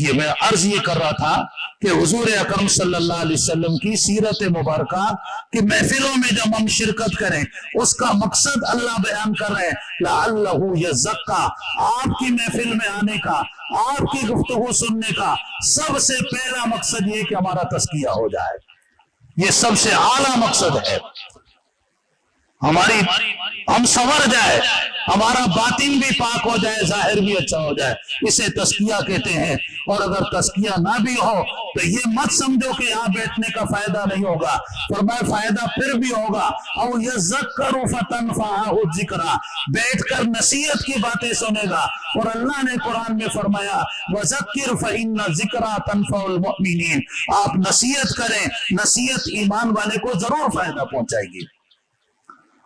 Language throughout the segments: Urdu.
دیکھیے میں عرض یہ کر رہا تھا کہ حضور اکرم صلی اللہ علیہ وسلم کی سیرت مبارکہ کی محفلوں میں جب ہم شرکت کریں اس کا مقصد اللہ بیان کر رہے ہیں لعلہ یزکا، آپ کی محفل میں آنے کا، آپ کی گفتگو سننے کا سب سے پہلا مقصد یہ کہ ہمارا تزکیہ ہو جائے، یہ سب سے اعلیٰ مقصد ہے، ہم سنور جائے، ہمارا باطن بھی پاک ہو جائے، ظاہر بھی اچھا ہو جائے، اسے تزکیہ کہتے ہیں۔ اور اگر تزکیہ نہ بھی ہو تو یہ مت سمجھو کہ یہاں بیٹھنے کا فائدہ نہیں ہوگا، فرمایا فائدہ پھر بھی ہوگا، او یذکر فتنفعہ الذکریٰ، بیٹھ کر نصیحت کی باتیں سنے گا۔ اور اللہ نے قرآن میں فرمایا وذکر فإن الذکریٰ تنفع المؤمنین، آپ نصیحت کریں، نصیحت ایمان والے کو ضرور فائدہ پہنچائے گی۔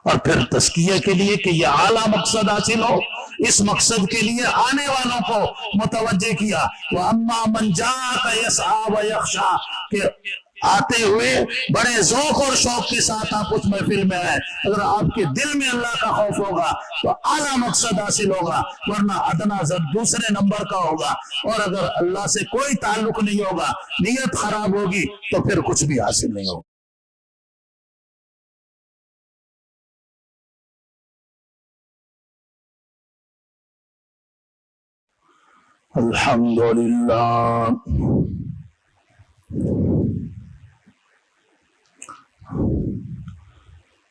اور پھر تزکیہ کے لیے کہ یہ اعلیٰ مقصد حاصل ہو، اس مقصد کے لیے آنے والوں کو متوجہ کیا۔ وَأَمَّا مَنْ جَاءَكَ يَسْعَىٰ وَيَخْشَىٰ، کہ آتے ہوئے بڑے ذوق اور شوق کے ساتھ آپ اس محفل میں آئے، اگر آپ کے دل میں اللہ کا خوف ہوگا تو اعلیٰ مقصد حاصل ہوگا، ورنہ ادنا زد دوسرے نمبر کا ہوگا۔ اور اگر اللہ سے کوئی تعلق نہیں ہوگا، نیت خراب ہوگی تو پھر کچھ بھی حاصل نہیں ہوگا۔ الحمدللہ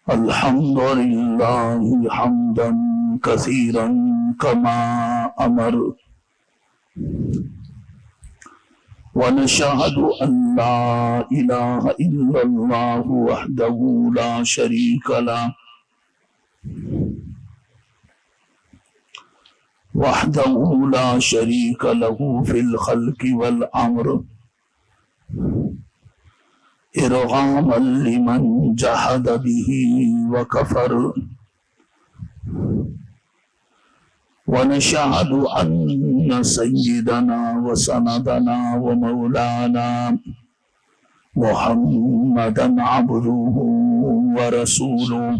الحمدللہ حمدا کثیرا کما امر، ونشہد ان لا الہ الا اللہ وحدہ لا شریک لہ وحده لا شريك له في الخلق والأمر، إرغاما لمن جحد به وكفر، ونشهد أن سيدنا وسندنا ومولانا محمدا عبده ورسوله،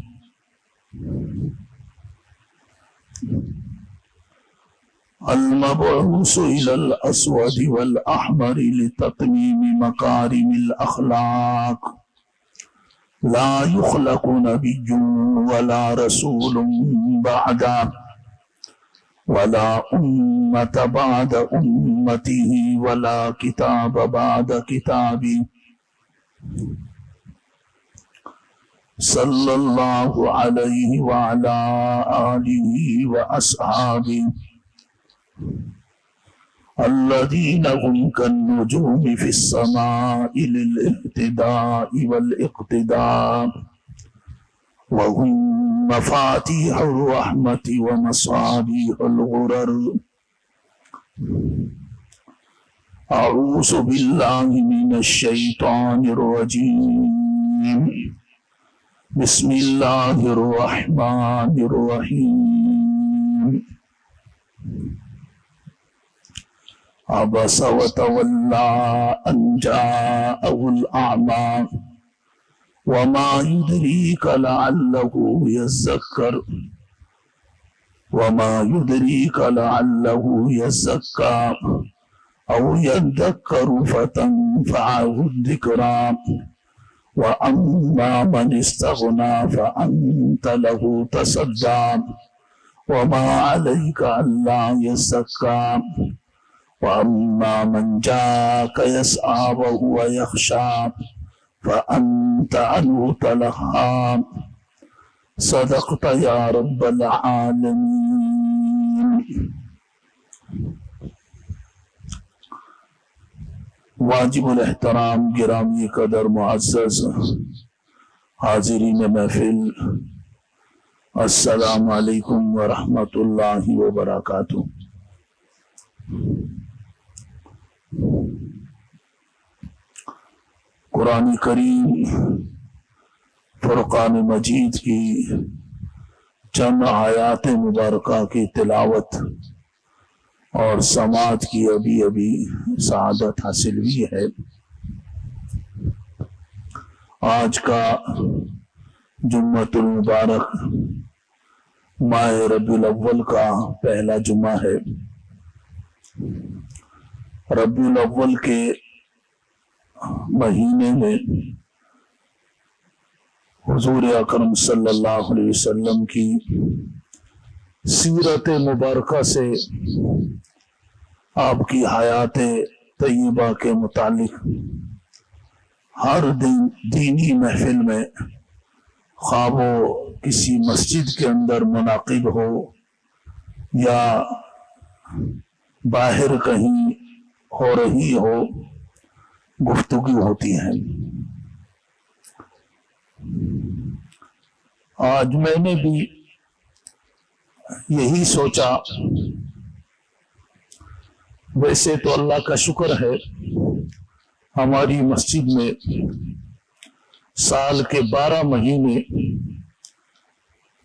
المبعوث إلى الأسود والأحمر لتتميم مكارم الأخلاق، لا يخلق نبي ولا رسول بعده، ولا أمة بعد أمته، ولا كتاب بعد كتابه، صلى الله عليه وعلى آله وأصحابه الذين هم كالنجوم في السماء للاهتداء والاقتداء، وهم مفاتيح الرحمة ومصابيح الغرر۔ أعوذ بالله من الشيطان الرجيم، بسم الله الرحمن الرحيم۔ عبس وتولى أن جاءه الأعمى، وما يدريك لعله يذكر، وما يدريك لعله يزكى أو يذكر فتنفعه الذكرى، وأما من استغنى فأنت له تصدى، وما عليك ألا يزكى، وأما من جاءك يسعى وهو يخشى فأنت عنه تلهى۔ صدقت يا رب العالمين۔ واجب الاحترام گرامی قدر معزز حاضرین محفل، السلام علیکم ورحمۃ اللہ وبرکاتہ۔ قرآن کریم فرقان مجید کی چند آیات مبارکہ کی تلاوت اور سماعت کی ابھی سعادت حاصل ہوئی ہے۔ آج کا جمعۃ المبارک ماہ ربیع الاول کا پہلا جمعہ ہے۔ ربیع الاول کے مہینے میں حضور اکرم صلی اللہ علیہ وسلم کی سیرت مبارکہ سے آپ کی حیات طیبہ کے متعلق ہر دن دینی محفل میں، خواہ وہ کسی مسجد کے اندر منعقد ہو یا باہر کہیں ہو رہی ہو، گفتگو ہوتی ہے۔ آج میں نے بھی یہی سوچا، ویسے تو اللہ کا شکر ہے ہماری مسجد میں سال کے 12 مہینے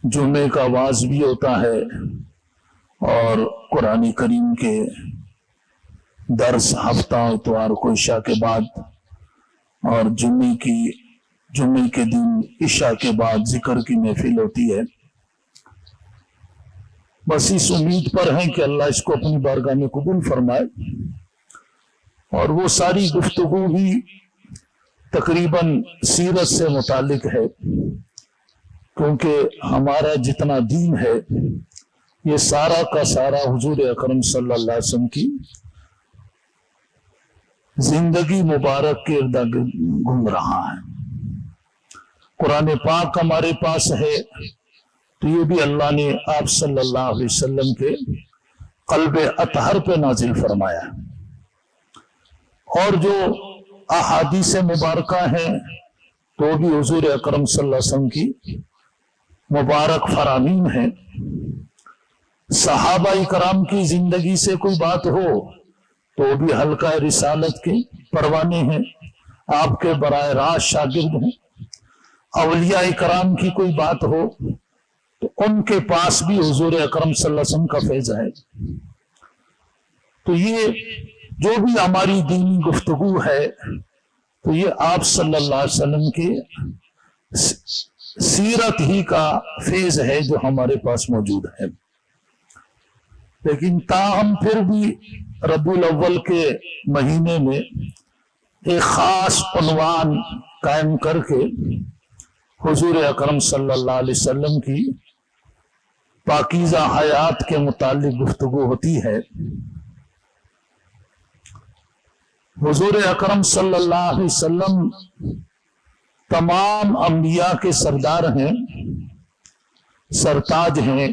جمعے کا واعظ بھی ہوتا ہے اور قرآن کریم کے درس ہفتہ اتوار کو عشاء کے بعد، اور جمعے کے دن عشاء کے بعد ذکر کی محفل ہوتی ہے۔ بس اس امید پر ہیں کہ اللہ اس کو اپنی بارگاہ میں قبول فرمائے، اور وہ ساری گفتگو بھی تقریباً سیرت سے متعلق ہے، کیونکہ ہمارا جتنا دین ہے یہ سارا کا سارا حضور اکرم صلی اللہ علیہ وسلم کی زندگی مبارک کے ارد گرد گھوم رہا ہے۔ قرآن پاک ہمارے پاس ہے تو یہ بھی اللہ نے آپ صلی اللہ علیہ وسلم کے قلب اطہر پہ نازل فرمایا، اور جو احادیث مبارکہ ہیں تو بھی حضور اکرم صلی اللہ علیہ وسلم کی مبارک فرامین ہیں۔ صحابہ کرام کی زندگی سے کوئی بات ہو تو بھی حلقہ رسالت کے پروانے ہیں، آپ کے براہ راست شاگرد ہیں۔ اولیاء کرام کی کوئی بات ہو تو ان کے پاس بھی حضور اکرم صلی اللہ علیہ وسلم کا فیض ہے۔ تو یہ جو بھی ہماری دینی گفتگو ہے تو یہ آپ صلی اللہ علیہ وسلم کے سیرت ہی کا فیض ہے جو ہمارے پاس موجود ہے۔ لیکن تاہم پھر بھی ربیع الاول کے مہینے میں ایک خاص عنوان قائم کر کے حضور اکرم صلی اللہ علیہ وسلم کی پاکیزہ حیات کے متعلق گفتگو ہوتی ہے۔ حضور اکرم صلی اللہ علیہ وسلم تمام انبیاء کے سردار ہیں، سرتاج ہیں۔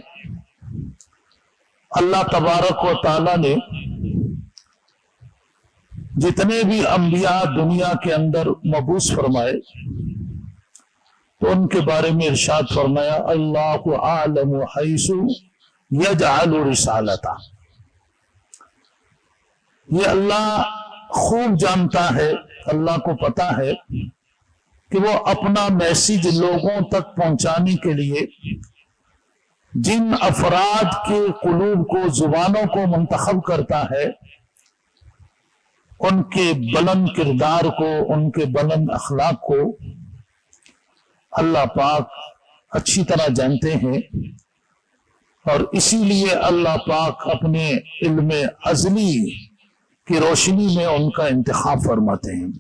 اللہ تبارک و تعالی نے جتنے بھی انبیاء دنیا کے اندر مبعوث فرمائے تو ان کے بارے میں ارشاد فرمایا، اللہ اعلم حیث یجعل رسالتہ۔ یہ اللہ خوب جانتا ہے، اللہ کو پتا ہے کہ وہ اپنا میسج لوگوں تک پہنچانے کے لیے جن افراد کے قلوب کو، زبانوں کو منتخب کرتا ہے، ان کے بلند کردار کو، ان کے بلند اخلاق کو اللہ پاک اچھی طرح جانتے ہیں، اور اسی لیے اللہ پاک اپنے علم ازلی کی روشنی میں ان کا انتخاب فرماتے ہیں۔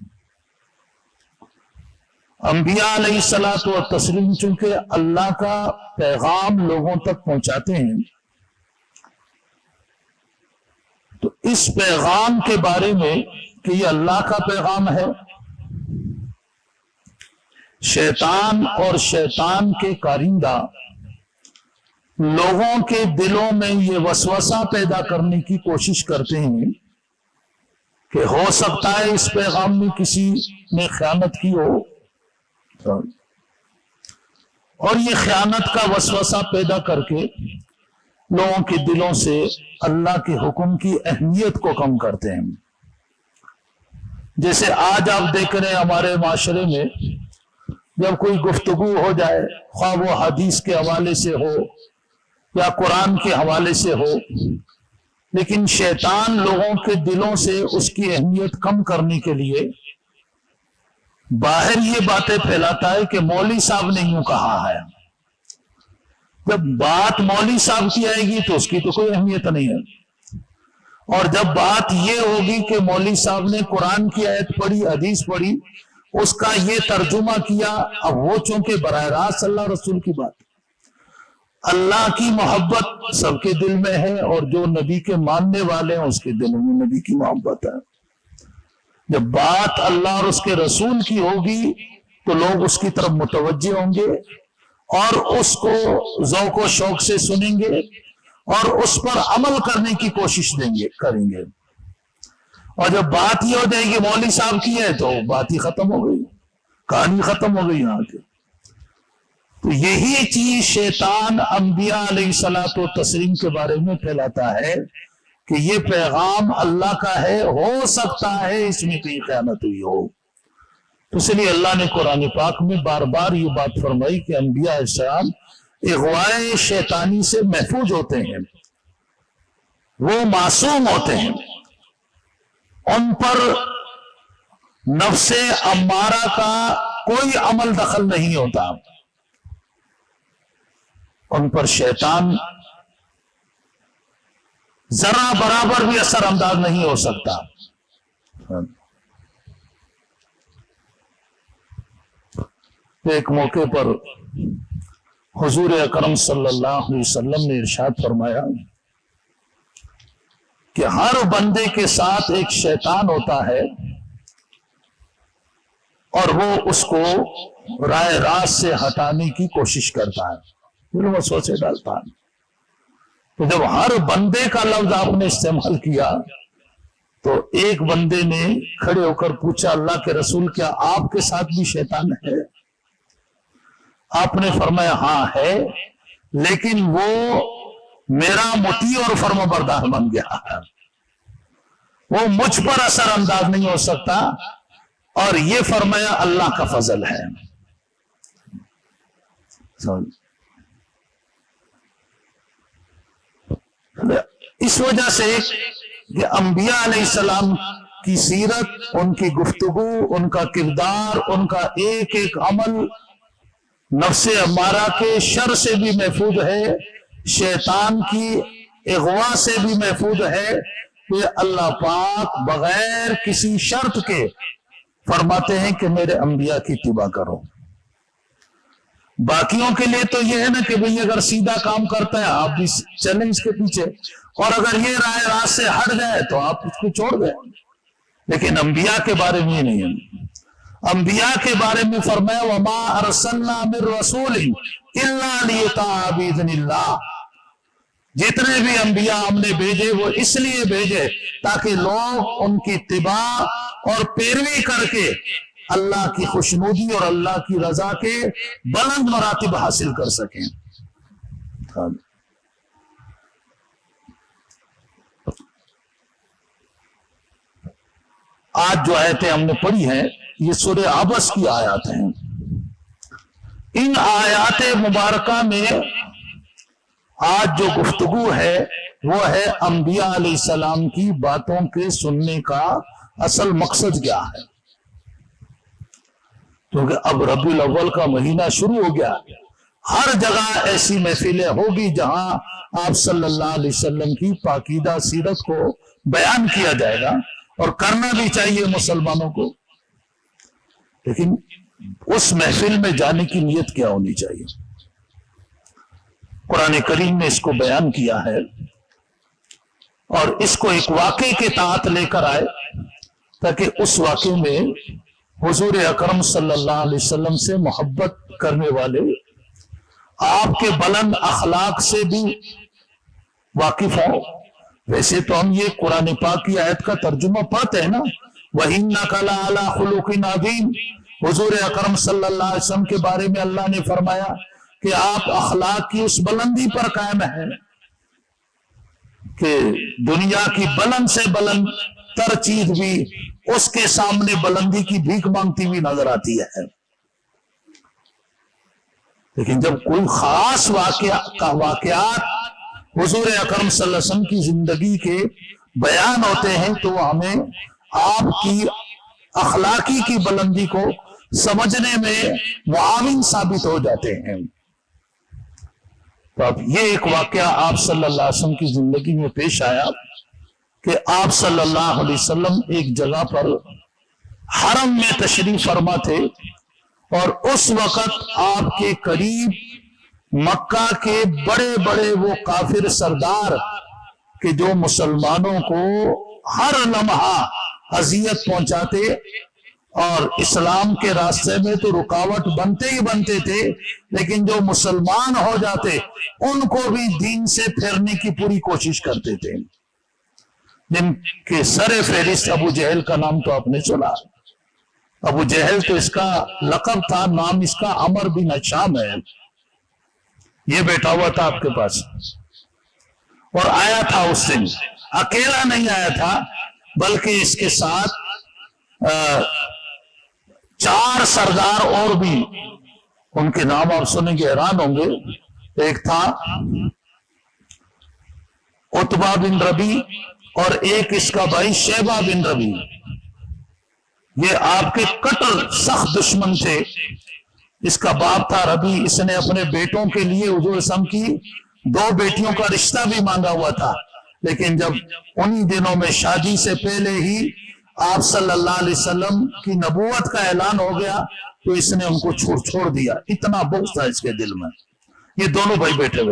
انبیاء علیہ الصلوۃ والتسلیم چونکہ اللہ کا پیغام لوگوں تک پہنچاتے ہیں، تو اس پیغام کے بارے میں کہ یہ اللہ کا پیغام ہے، شیطان اور شیطان کے کارندہ لوگوں کے دلوں میں یہ وسوسہ پیدا کرنے کی کوشش کرتے ہیں کہ ہو سکتا ہے اس پیغام میں کسی نے خیانت کی ہو، اور یہ خیانت کا وسوسہ پیدا کر کے لوگوں کے دلوں سے اللہ کے حکم کی اہمیت کو کم کرتے ہیں۔ جیسے آج آپ دیکھ رہے ہیں ہمارے معاشرے میں جب کوئی گفتگو ہو جائے، خواہ وہ حدیث کے حوالے سے ہو یا قرآن کے حوالے سے ہو، لیکن شیطان لوگوں کے دلوں سے اس کی اہمیت کم کرنے کے لیے باہر یہ باتیں پھیلاتا ہے کہ مولوی صاحب نے یوں کہا ہے۔ جب بات مولوی صاحب کی آئے گی تو اس کی تو کوئی اہمیت نہیں ہے، اور جب بات یہ ہوگی کہ مولوی صاحب نے قرآن کی آیت پڑھی، حدیث پڑھی، اس کا یہ ترجمہ کیا، اب وہ چونکہ براہ راست اللہ رسول کی بات، اللہ کی محبت سب کے دل میں ہے، اور جو نبی کے ماننے والے ہیں اس کے دل میں نبی کی محبت ہے۔ جب بات اللہ اور اس کے رسول کی ہوگی تو لوگ اس کی طرف متوجہ ہوں گے اور اس کو ذوق و شوق سے سنیں گے اور اس پر عمل کرنے کی کوشش کریں گے۔ اور جب بات یہ ہو جائے گی مولوی صاحب کی ہے تو بات ہی ختم ہو گئی، کہانی ختم ہو گئی یہاں کے۔ تو یہی چیز شیطان انبیاء علیہ الصلوۃ والتسلیم کے بارے میں پھیلاتا ہے کہ یہ پیغام اللہ کا ہے، ہو سکتا ہے اس میں کہیں خیانت ہوئی ہو۔ تو اس لیے اللہ نے قرآن پاک میں بار بار یہ بات فرمائی کہ انبیاء السلام اغوائے شیطانی سے محفوظ ہوتے ہیں، وہ معصوم ہوتے ہیں، ان پر نفس امارہ کا کوئی عمل دخل نہیں ہوتا، ان پر شیطان ذرا برابر بھی اثر انداز نہیں ہو سکتا۔ ایک موقع پر حضور اکرم صلی اللہ علیہ وسلم نے ارشاد فرمایا کہ ہر بندے کے ساتھ ایک شیطان ہوتا ہے اور وہ اس کو راہ راست سے ہٹانے کی کوشش کرتا ہے، پھر وہ سوچے ڈالتا ہے۔ تو جب ہر بندے کا لفظ آپ نے استعمال کیا تو ایک بندے نے کھڑے ہو کر پوچھا، اللہ کے رسول کیا آپ کے ساتھ بھی شیطان ہے؟ آپ نے فرمایا ہاں ہے، لیکن وہ میرا مطیع اور فرما بردار بن گیا ہے، وہ مجھ پر اثر انداز نہیں ہو سکتا، اور یہ فرمایا اللہ کا فضل ہے۔ اس وجہ سے کہ انبیاء علیہ السلام کی سیرت، ان کی گفتگو، ان کا کردار، ان کا ایک ایک عمل نفس امارہ کے شر سے بھی محفوظ ہے، شیطان کی اغوا سے بھی محفوظ ہے، کہ اللہ پاک بغیر کسی شرط کے فرماتے ہیں کہ میرے انبیاء کی اتباع کرو۔ باقیوں کے لیے تو یہ ہے نا کہ بھئی اگر سیدھا کام کرتا ہے آپ بھی چلیں اس کے پیچھے، اور اگر یہ راہ راست سے ہٹ جائے تو آپ اس کو چھوڑ دیں، لیکن انبیاء کے بارے میں یہ نہیں ہے۔ انبیاء کے بارے میں فرمایا وَمَا أَرْسَلْنَا مِن رَسُولٍ إِلَّا لِيُطَاعَ بِإِذْنِ اللَّهِ، جتنے بھی انبیاء ہم نے بھیجے وہ اس لیے بھیجے تاکہ لوگ ان کی اتباع اور پیروی کر کے اللہ کی خوشنودی اور اللہ کی رضا کے بلند مراتب حاصل کر سکیں۔ آج جو آیتیں ہم نے پڑھی ہیں یہ سورہ عبس کی آیات ہیں۔ ان آیات مبارکہ میں آج جو گفتگو ہے وہ ہے انبیاء علیہ السلام کی باتوں کے سننے کا اصل مقصد کیا ہے، کیونکہ اب ربیع الاول کا مہینہ شروع ہو گیا، ہر جگہ ایسی محفلیں ہوگی جہاں آپ صلی اللہ علیہ وسلم کی پاکیزہ سیرت کو بیان کیا جائے گا، اور کرنا بھی چاہیے مسلمانوں کو، لیکن اس محفل میں جانے کی نیت کیا ہونی چاہیے؟ قرآن کریم نے اس کو بیان کیا ہے اور اس کو ایک واقعے کے تحت لے کر آئے تاکہ اس واقعے میں حضور اکرم صلی اللہ علیہ وسلم سے محبت کرنے والے آپ کے بلند اخلاق سے بھی واقف ہوں۔ ویسے تو ہم یہ قرآن پاک کی آیت کا ترجمہ پڑھتے ہیں نا، وَإِنَّكَ لَعَلَىٰ خُلُقٍ عَظِيمٍ، حضور اکرم صلی اللہ علیہ وسلم کے بارے میں اللہ نے فرمایا کہ آپ اخلاق کی اس بلندی پر قائم ہیں کہ دنیا کی بلند سے بلند تر چیز بھی اس کے سامنے بلندی کی بھیک مانگتی ہوئی نظر آتی ہے، لیکن جب کوئی خاص واقعات حضور اکرم صلی اللہ علیہ وسلم کی زندگی کے بیان ہوتے ہیں تو وہ ہمیں آپ کی اخلاقی کی بلندی کو سمجھنے میں معاون ثابت ہو جاتے ہیں۔ تو اب یہ ایک واقعہ آپ صلی اللہ علیہ وسلم کی زندگی میں پیش آیا کہ آپ صلی اللہ علیہ وسلم ایک جگہ پر حرم میں تشریف فرما تھے، اور اس وقت آپ کے قریب مکہ کے بڑے بڑے وہ کافر سردار کہ جو مسلمانوں کو ہر لمحہ اذیت پہنچاتے اور اسلام کے راستے میں تو رکاوٹ بنتے ہی بنتے تھے، لیکن جو مسلمان ہو جاتے ان کو بھی دین سے پھیرنے کی پوری کوشش کرتے تھے، جن کے سر فہرست ابو جہل کا نام تو آپ نے سنا۔ ابو جہل تو اس کا لقب تھا، نام اس کا عمر بن ہشام ہے۔ یہ بیٹھا ہوا تھا آپ کے پاس اور آیا تھا اس دن، اکیلا نہیں آیا تھا بلکہ اس کے ساتھ 4 سردار اور بھی، ان کے نام آپ سنیں گے حیران ہوں گے۔ ایک تھا عتبہ بن ربی اور ایک اس کا بھائی شیبہ بن ربی۔ یہ آپ کے کٹر سخت دشمن تھے۔ اس کا باپ تھا ربی، اس نے اپنے بیٹوں کے لیے حضور صلی اللہ علیہ وسلم کی 2 بیٹیوں کا رشتہ بھی مانگا ہوا تھا، لیکن جب انہی دنوں میں شادی سے پہلے ہی آپ صلی اللہ علیہ وسلم کی نبوت کا اعلان ہو گیا تو اس نے ان کو چھوڑ دیا۔ اتنا بغض تھا اس کے دل میں۔ یہ دونوں بھائی بیٹھے۔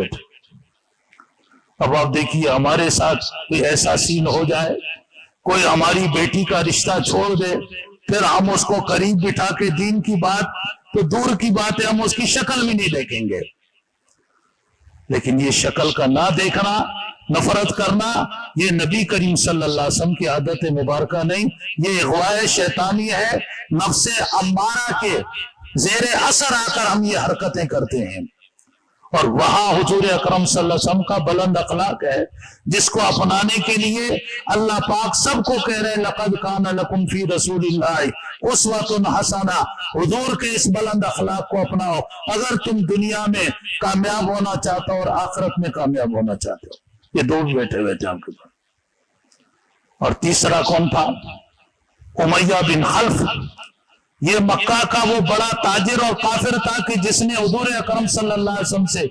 اب آپ دیکھیے ہمارے ساتھ کوئی ایسا سین ہو جائے، کوئی ہماری بیٹی کا رشتہ چھوڑ دے، پھر ہم اس کو قریب بٹھا کے دین کی بات تو دور کی بات ہے، ہم اس کی شکل بھی نہیں دیکھیں گے۔ لیکن یہ شکل کا نہ دیکھنا، نفرت کرنا، یہ نبی کریم صلی اللہ علیہ وسلم کی عادت مبارکہ نہیں، یہ اغواء شیطانی ہے۔ نفس امارہ کے زیر اثر آ کر ہم یہ حرکتیں کرتے ہیں، اور وہاں حضور اکرم صلی اللہ علیہ وسلم کا بلند اخلاق ہے جس کو اپنانے کے لیے اللہ پاک سب کو کہہ رہے لقد کان لکم فی رسول اللہ اسوۃ حسنہ۔ حضور کے اس بلند اخلاق کو اپناؤ اگر تم دنیا میں کامیاب ہونا چاہتے ہو اور آخرت میں کامیاب ہونا چاہتے ہو۔ یہ 2 بھی بیٹھے ہوئے تھے آپ کے پاس۔ اور تیسرا کون تھا؟ امیہ بن خلف۔ یہ مکہ کا وہ بڑا تاجر اور کافر تھا کہ جس نے حضور اکرم صلی اللہ علیہ وسلم سے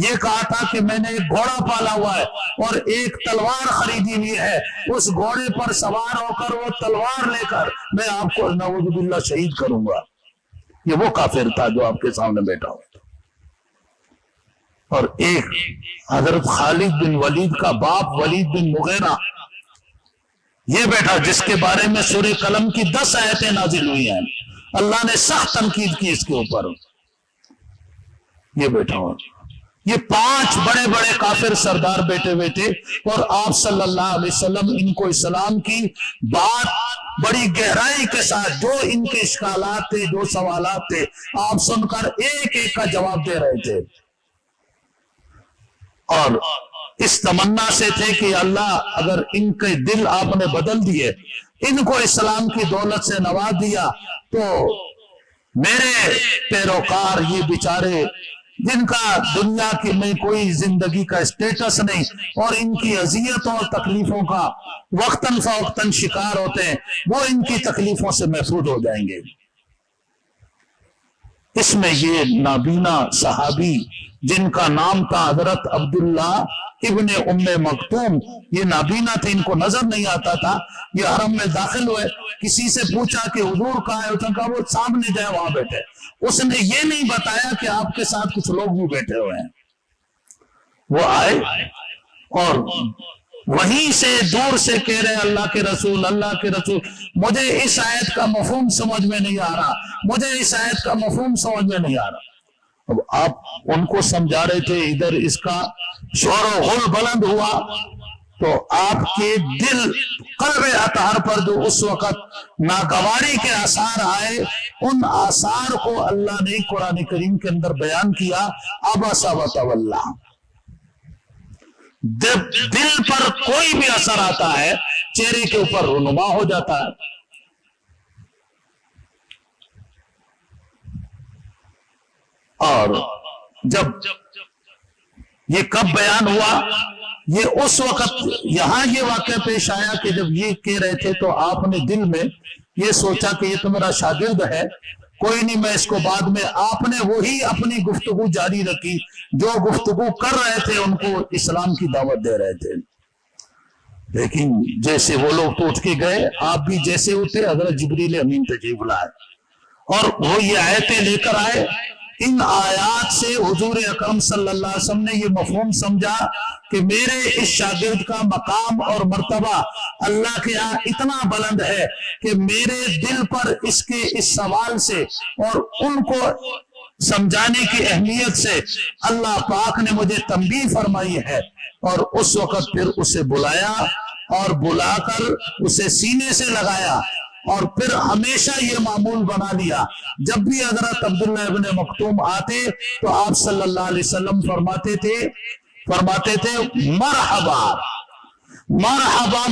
یہ کہا تھا کہ میں نے ایک گھوڑا پالا ہوا ہے اور ایک تلوار خریدی ہوئی ہے، اس گھوڑے پر سوار ہو کر وہ تلوار لے کر میں آپ کو نعوذ باللہ شہید کروں گا۔ یہ وہ کافر تھا جو آپ کے سامنے بیٹھا ہوا تھا۔ اور ایک حضرت خالد بن ولید کا باپ ولید بن مغیرہ یہ بیٹھا، جس کے بارے میں سورہ قلم کی 10 آیتیں نازل ہوئی ہیں، اللہ نے سخت تنقید کی اس کے اوپر۔ یہ بیٹھا ہوا، یہ 5 بڑے بڑے کافر سردار بیٹھے ہوئے تھے، اور آپ صلی اللہ علیہ وسلم ان کو اسلام کی بات بڑی گہرائی کے ساتھ، جو ان کے اشکالات تھے، جو سوالات تھے، آپ سن کر ایک ایک کا جواب دے رہے تھے، اور اس تمنا سے تھے کہ اللہ اگر ان کے دل آپ نے بدل دیے، ان کو اسلام کی دولت سے نواز دیا، تو میرے پیروکار یہ بیچارے جن کا دنیا کی میں کوئی زندگی کا اسٹیٹس نہیں اور ان کی اذیتوں اور تکلیفوں کا وقتاً فوقتاً شکار ہوتے ہیں، وہ ان کی تکلیفوں سے محفوظ ہو جائیں گے۔ اس میں یہ نابینا صحابی جن کا نام تھا حضرت عبداللہ ابن ام مکتوم، یہ نابینا تھے، ان کو نظر نہیں آتا تھا۔ یہ حرم میں داخل ہوئے، کسی سے پوچھا کہ حضور کہاں ہے، اس نے کہا وہ سامنے جائے وہاں بیٹھے۔ اس نے یہ نہیں بتایا کہ آپ کے ساتھ کچھ لوگ بھی بیٹھے ہوئے ہیں۔ وہ آئے اور وہیں سے دور سے کہہ رہے اللہ کے رسول، اللہ کے رسول، مجھے اس آیت کا مفہوم سمجھ میں نہیں آ رہا، مجھے اس آیت کا مفہوم سمجھ میں نہیں آ رہا۔ اب آپ ان کو سمجھا رہے تھے، ادھر اس کا شور و غل بلند ہوا، تو آپ کے دل قلب اطہر پر جو اس وقت ناگواری کے آثار آئے، ان آثار کو اللہ نے قرآن کریم کے اندر بیان کیا۔ عبس وتولی، دل پر کوئی بھی اثر آتا ہے چہرے کے اوپر رونما ہو جاتا ہے۔ اور جب یہ کب بیان ہوا، یہ اس وقت یہاں یہ واقعہ پیش آیا کہ جب یہ کہہ رہے تھے تو آپ نے دل میں یہ سوچا کہ یہ تو میرا شاگرد ہے، کوئی نہیں، میں اس کو بعد میں، آپ نے وہی اپنی گفتگو جاری رکھی جو گفتگو کر رہے تھے، ان کو اسلام کی دعوت دے رہے تھے۔ لیکن جیسے وہ لوگ تو اٹھ کے گئے، آپ بھی جیسے اٹھے حضرت جبریل امین تشریف لائے اور وہ یہ آیتیں لے کر آئے۔ ان آیات سے حضور اکرم صلی اللہ علیہ وسلم نے یہ مفہوم سمجھا کہ میرے اس شاگرد کا مقام اور مرتبہ اللہ کے یہاں اتنا بلند ہے کہ میرے دل پر اس کے اس سوال سے اور ان کو سمجھانے کی اہمیت سے اللہ پاک نے مجھے تنبیہ فرمائی ہے۔ اور اس وقت پھر اسے بلایا اور بلا کر اسے سینے سے لگایا اور پھر ہمیشہ یہ معمول بنا لیا، جب بھی حضرت عبداللہ ابن مکتوم آتے تو آپ صلی اللہ علیہ وسلم فرماتے تھے مرحبا مرحبا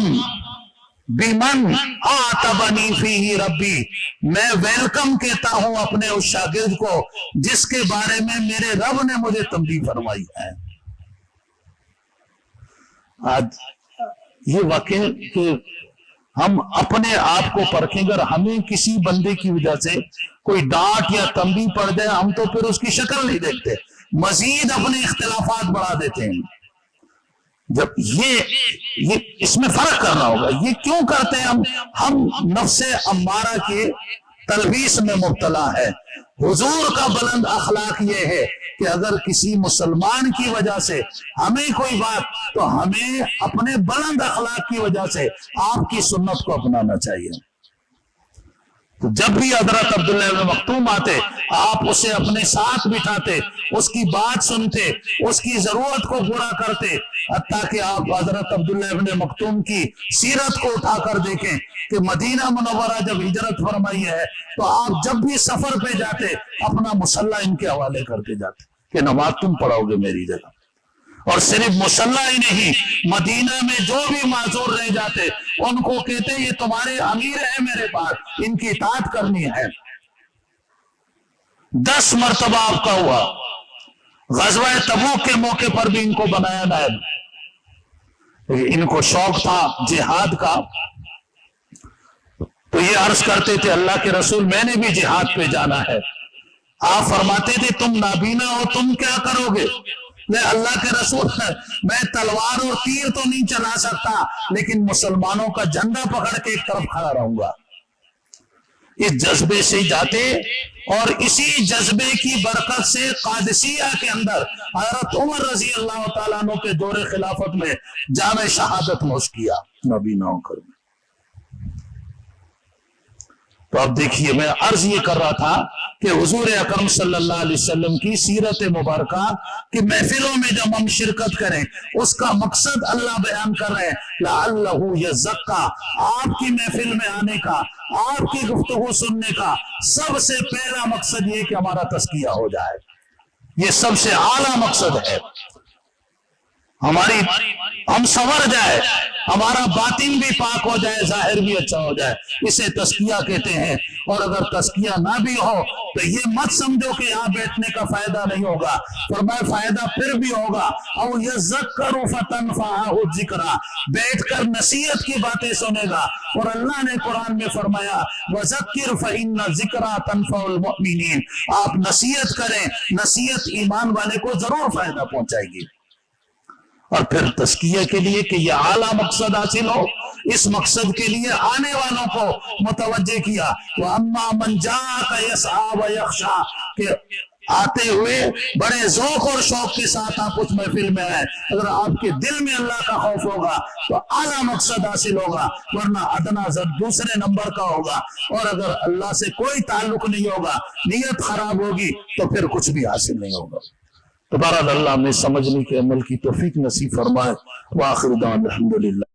بمن آتبنی فیہ ربی، میں ویلکم کہتا ہوں اپنے اس شاگرد کو جس کے بارے میں میرے رب نے مجھے تنبیہ فرمائی ہے۔ آج یہ واقع کہ ہم اپنے آپ کو پرکھیں، اگر ہمیں کسی بندے کی وجہ سے کوئی ڈانٹ یا تنبیہ پڑ جائے ہم تو پھر اس کی شکل نہیں دیکھتے، مزید اپنے اختلافات بڑھا دیتے ہیں۔ جب یہ اس میں فرق کرنا ہوگا، یہ کیوں کرتے ہیں ہم نفس امارہ کے تلبیس میں مبتلا ہے۔ حضور کا بلند اخلاق یہ ہے کہ اگر کسی مسلمان کی وجہ سے ہمیں کوئی بات، تو ہمیں اپنے بلند اخلاق کی وجہ سے آپ کی سنت کو اپنانا چاہیے۔ تو جب بھی حضرت عبداللہ ابن مکتوم آتے آپ اسے اپنے ساتھ بٹھاتے، اس کی بات سنتے، اس کی ضرورت کو پورا کرتے، حتیٰ کہ آپ حضرت عبداللہ ابن مکتوم کی سیرت کو اٹھا کر دیکھیں کہ مدینہ منورہ جب ہجرت فرمائی ہے تو آپ جب بھی سفر پہ جاتے اپنا مصلی ان کے حوالے کرتے جاتے کہ نماز تم پڑھاؤ گے میری جگہ۔ اور صرف مصلی ہی نہیں، مدینہ میں جو بھی معذور رہ جاتے ان کو کہتے یہ تمہارے امیر ہیں میرے پاس، ان کی اطاعت کرنی ہے۔ 10 مرتبہ آپ کا ہوا، غزوہ تبوک کے موقع پر بھی ان کو بنایا نائب۔ ان کو شوق تھا جہاد کا، تو یہ عرض کرتے تھے اللہ کے رسول میں نے بھی جہاد پہ جانا ہے۔ آپ فرماتے تھے تم نابینا ہو، تم کیا کرو گے؟ میں اللہ کے رسول میں تلوار اور تیر تو نہیں چلا سکتا، لیکن مسلمانوں کا جھنڈا پکڑ کے ایک طرف کھڑا رہوں گا۔ اس جذبے سے جاتے اور اسی جذبے کی برکت سے قادسیہ کے اندر حضرت عمر رضی اللہ تعالیٰ عنہ کے دور خلافت میں جام شہادت نوش کیا نابینا ہو کر۔ تو اب دیکھیے میں عرض یہ کر رہا تھا کہ حضور اکرم صلی اللہ علیہ وسلم کی سیرت مبارکہ کہ محفلوں میں جب ہم شرکت کریں اس کا مقصد اللہ بیان کر رہے ہیں لعلہ یزکا، آپ کی محفل میں آنے کا، آپ کی گفتگو سننے کا سب سے پہلا مقصد یہ کہ ہمارا تزکیہ ہو جائے، یہ سب سے اعلیٰ مقصد ہے، ہم سنور جائے، ہمارا باطن بھی پاک ہو جائے، ظاہر بھی اچھا ہو جائے، اسے تزکیہ کہتے ہیں۔ اور اگر تزکیہ نہ بھی ہو تو یہ مت سمجھو کہ یہاں بیٹھنے کا فائدہ نہیں ہوگا، فرمایا فائدہ پھر بھی ہوگا۔ او یذکر فتنفعہ الذکریٰ، بیٹھ کر نصیحت کی باتیں سنے گا، اور اللہ نے قرآن میں فرمایا وذکر فإن الذکریٰ تنفع المؤمنین، آپ نصیحت کریں، نصیحت ایمان والے کو ضرور فائدہ پہنچائے گی۔ اور پھر تزکیہ کے لیے کہ یہ اعلیٰ مقصد حاصل ہو، اس مقصد کے لیے آنے والوں کو متوجہ کیا وَأَمَّا مَنْ جَاءَكَ يَسْعَىٰ وَيَخْشَىٰ، کہ آتے ہوئے بڑے ذوق اور شوق کے ساتھ آپ اس محفل میں آئے، اگر آپ کے دل میں اللہ کا خوف ہوگا تو اعلیٰ مقصد حاصل ہوگا، ورنہ ادنا زد دوسرے نمبر کا ہوگا، اور اگر اللہ سے کوئی تعلق نہیں ہوگا، نیت خراب ہوگی تو پھر کچھ بھی حاصل نہیں ہوگا۔ تو بہرحال اللہ ہمیں سمجھنے کے عمل کی توفیق نصیب فرمائے۔ وآخر دعوانا الحمدللہ۔